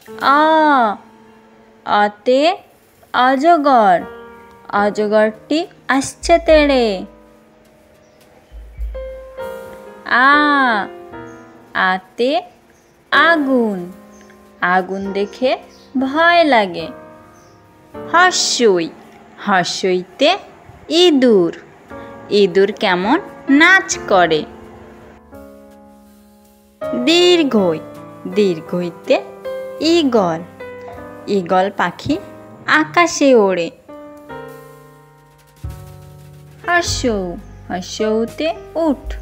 আ আতে অজগর, অজগরটি আসছে তেড়ে। আতে আগুন, আগুন দেখে ভয় লাগে। হর্ষই, হর্ষইতে ইঁদুর, ইঁদুর কেমন নাচ করে। দীর্ঘই, দীর্ঘইতে ঈগল, ঈগল পাখি আকাশে ওড়ে। হর্ষৌ, হর্ষৌতে উট,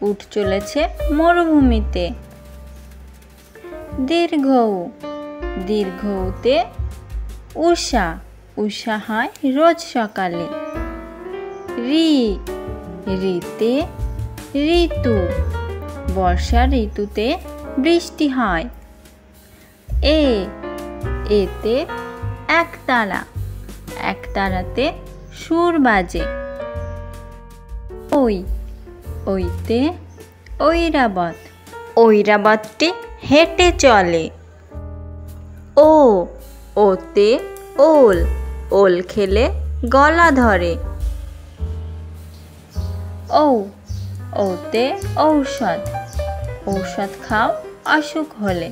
উট চলেছে মরুভূমিতে। দীর্ঘৌ, দীর্ঘৌতে উষা, উষা হয় রোজ সকালে। ঋ, ঋতে ঋতু, বর্ষা ঋতুতে বৃষ্টি হয়। এতে একতারা, একতারাতে সুর বাজে। ওইতে ঐরাবত, ঐরাবতটি হেঁটে চলে। ওতে ওল, ওল খেলে গলা ধরে। ওতে ঔষধ, ঔষধ খাও অসুখ হলে।